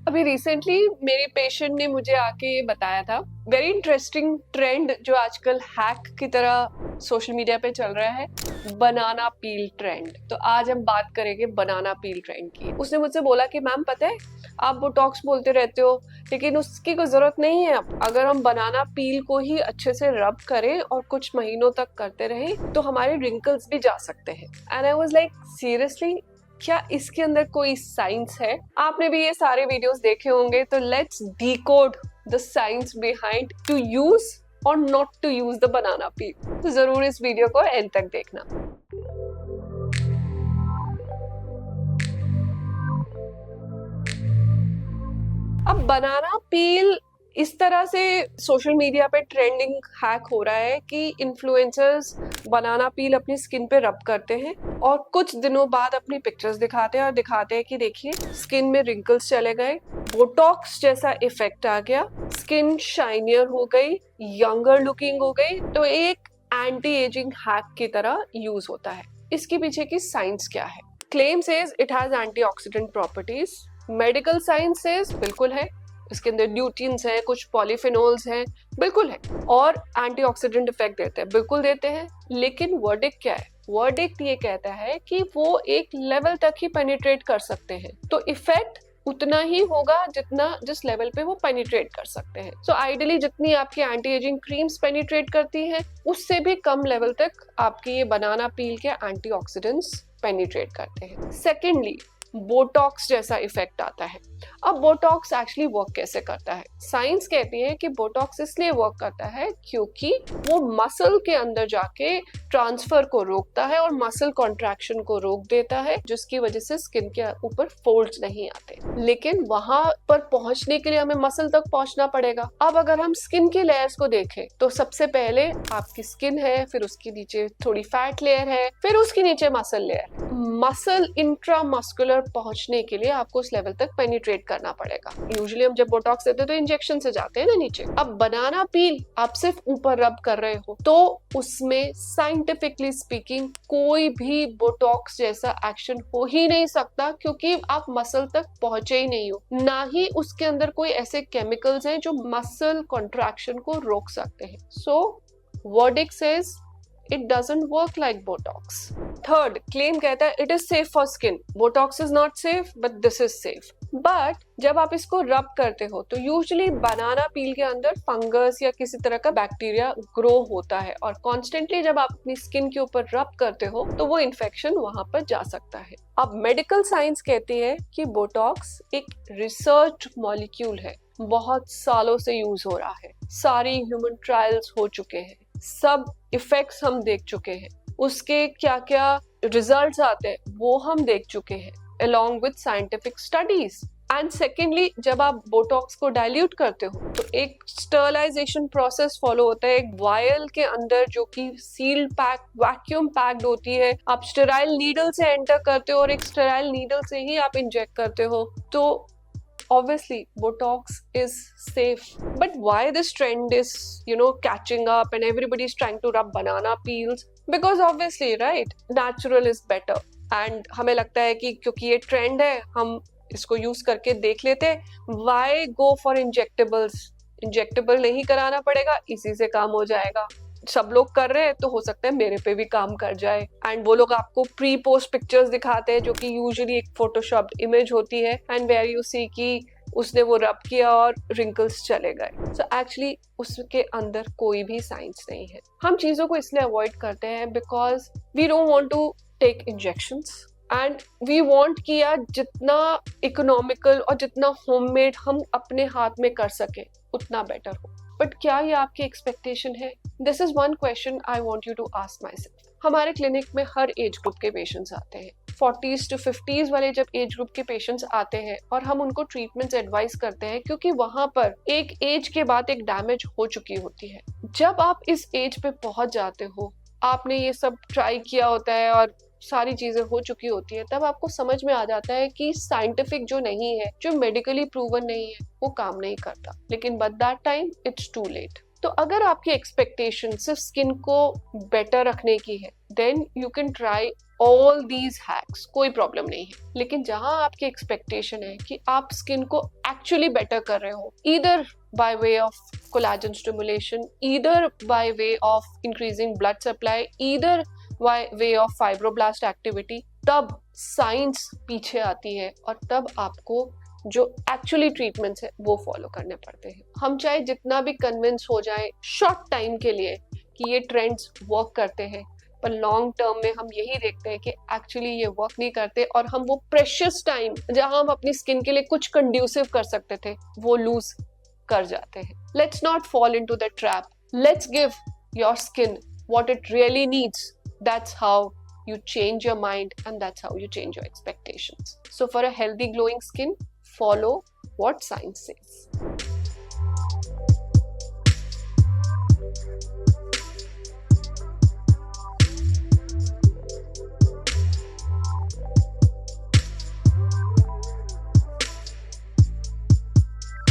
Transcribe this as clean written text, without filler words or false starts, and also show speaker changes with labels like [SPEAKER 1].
[SPEAKER 1] अभी रिसेंटली मेरी पेशेंट ने मुझे आके ये बताया था, वेरी इंटरेस्टिंग ट्रेंड जो आजकल हैक की तरह सोशल मीडिया पे चल रहा है, बनाना पील ट्रेंड। तो आज हम बात करेंगे बनाना पील ट्रेंड की। उसने मुझसे बोला कि मैम पता है आप बोटॉक्स बोलते रहते हो लेकिन उसकी कोई जरूरत नहीं है। अब अगर हम बनाना पील को ही अच्छे से रब करें और कुछ महीनों तक करते रहें तो हमारे रिंकल्स भी जा सकते हैं। And I was like seriously, क्या इसके अंदर कोई साइंस है? आपने भी ये सारे वीडियोस देखे होंगे, तो let's decode the science behind to use और not to use the banana peel. तो जरूर इस वीडियो को एंड तक देखना। अब बनाना पील इस तरह से सोशल मीडिया पे ट्रेंडिंग हैक हो रहा है कि इन्फ्लुएंसर्स बनाना पील अपनी स्किन पे रब करते हैं और कुछ दिनों बाद अपनी पिक्चर्स दिखाते हैं और दिखाते हैं कि देखिए स्किन में रिंकल्स चले गए, बोटॉक्स जैसा इफेक्ट आ गया, स्किन शाइनियर हो गई, यंगर लुकिंग हो गई। तो एक एंटी एजिंग हैक की तरह यूज होता है। इसके पीछे की साइंस क्या है? Claim says it has antioxidant properties. Medical science says बिल्कुल है, इसके अंदर ल्यूटिन्स है, कुछ पॉलीफिनोल्स हैं, बिल्कुल है, और एंटीऑक्सीडेंट इफेक्ट देते हैं, बिल्कुल देते हैं। लेकिन वर्डिक्ट क्या है? वर्डिक्ट ये कहता है कि वो एक लेवल तक ही पेनिट्रेट कर सकते हैं, तो इफेक्ट उतना ही होगा जितना जिस लेवल पे वो पेनिट्रेट कर सकते हैं। सो आइडियली जितनी आपकी एंटी एजिंग क्रीम्स पेनिट्रेट करती हैं उससे भी कम लेवल तक आपकी ये बनाना पील के एंटीऑक्सीडेंट्स पेनिट्रेट करते हैं। सेकेंडली, बोटॉक्स जैसा इफेक्ट आता है। अब बोटॉक्स एक्चुअली वर्क कैसे करता है? साइंस कहती है कि बोटॉक्स इसलिए वर्क करता है क्योंकि वो मसल के अंदर जाके ट्रांसफर को रोकता है और मसल कॉन्ट्रैक्शन को रोक देता है, जिसकी वजह से स्किन के ऊपर फोल्ड्स नहीं आते। लेकिन वहां पर पहुंचने के लिए हमें मसल तक पहुंचना पड़ेगा। अब अगर हम स्किन की लेयर्स को देखें तो सबसे पहले आपकी स्किन है, फिर उसके नीचे थोड़ी फैट लेयर है, फिर उसके नीचे मसल लेयर। मसल इंट्रामस्कुलर पहुंचने के लिए आपको उस लेवल तक पेनिट्रेट करना पड़ेगा। यूजुअली हम जब बोटॉक्स देते हैं तो इंजेक्शन से जाते हैं ना नीचे। अब बनाना पील आप सिर्फ ऊपर रब कर रहे हो तो उसमें साइंटिफिकली स्पीकिंग कोई भी बोटॉक्स जैसा एक्शन हो ही नहीं सकता, क्योंकि आप मसल तक पहुंचे ही नहीं हो, ना ही उसके अंदर कोई ऐसे केमिकल्स हैं जो मसल कॉन्ट्रैक्शन को रोक सकते हैं। So verdict says it doesn't work like Botox. Third, claim कहता है it is safe for skin. Botox is not safe, but this is safe. But जब आप इसको रब करते हो तो यूजुअली बनाना पील के अंदर फंगस या किसी तरह का बैक्टीरिया ग्रो होता है, और कॉन्स्टेंटली जब आप अपनी स्किन के ऊपर रब करते हो तो वो इन्फेक्शन वहां पर जा सकता है। अब मेडिकल साइंस कहती है कि बोटॉक्स एक रिसर्च मॉलिक्यूल है, बहुत सालों से यूज हो रहा है, सारी ह्यूमन ट्रायल्स हो चुके हैं, सब इफेक्ट्स हम देख चुके हैं, उसके क्या क्या रिजल्ट्स आते हैं वो हम देख चुके हैं along with scientific studies. And secondly, जब आप बोटॉक्स को डाइल्यूट करते हो तो एक स्टरलाइजेशन प्रोसेस फॉलो होता है। एक वायल के अंदर जो कि सील्ड पैक, वैक्यूम पैक्ड होती है, आप स्टेराइल नीडल से एंटर करते हो और एक स्टेराइल नीडल से ही आप इंजेक्ट करते हो। तो obviously botox is safe, but why this trend is catching up and everybody is trying to rub banana peels? Because obviously right, natural is better, and हमें लगता है कि क्योंकि ये ट्रेंड है हम इसको यूज करके देख लेते हैं। why go for injectables? Injectable नहीं कराना पड़ेगा, इसी से काम हो जाएगा। सब लोग कर रहे हैं तो हो सकता है मेरे पे भी काम कर जाए। एंड वो लोग आपको प्री पोस्ट पिक्चर्स दिखाते हैं जो कि यूजुअली एक फोटोशॉप्ड इमेज होती है, एंड वेयर यू सी कि उसने वो रब किया और रिंकल्स चले गए। सो एक्चुअली उसके अंदर कोई भी साइंस नहीं है। हम चीजों को इसलिए अवॉइड करते हैं because we don't want to take injections, and we want कि यार जितना इकोनॉमिकल और जितना होममेड हम अपने हाथ में कर सके उतना बेटर हो। बट क्या ये आपकी एक्सपेक्टेशन है? This is one question I want you to ask माई सेल्फ। हमारे क्लिनिक में हर एज ग्रुप के पेशेंट्स आते हैं। 40s to 50s वाले जब एज ग्रुप के पेशेंट्स आते हैं और हम उनको ट्रीटमेंट्स एडवाइस करते हैं, क्योंकि वहां पर एक एज के बाद एक डैमेज हो चुकी होती है। जब आप इस एज पे पहुंच जाते हो, आपने ये सब ट्राई किया होता है और सारी चीजें हो चुकी होती है, तब आपको समझ में आ जाता है कि साइंटिफिक जो नहीं है, जो मेडिकली प्रूवन नहीं है, वो काम नहीं करता। लेकिन but that time it's too late. तो अगर आपकी एक्सपेक्टेशन सिर्फ स्किन को बेटर रखने की है, then you can try all these hacks, कोई प्रॉब्लम नहीं है। लेकिन जहां आपकी एक्सपेक्टेशन है कि आप स्किन को एक्चुअली बेटर कर रहे हो, either by way of collagen stimulation, either by way of increasing blood supply, either by way of fibroblast activity, तब साइंस पीछे आती है और तब आपको जो एक्चुअली ट्रीटमेंट्स है वो फॉलो करने पड़ते हैं। हम चाहे जितना भी कन्विंस हो जाए शॉर्ट टाइम के लिए कि ये ट्रेंड्स वर्क करते हैं, पर लॉन्ग टर्म में हम यही देखते हैं कि एक्चुअली ये वर्क नहीं करते और हम वो प्रेशियस टाइम जहां हम अपनी स्किन के लिए कुछ कंड्यूसिव कर सकते थे वो लूज कर जाते हैं। Let's not fall into the trap, let's give your skin what it really needs. That's how you change your mind, and that's how you change your expectations. So for a healthy glowing skin, follow what science says.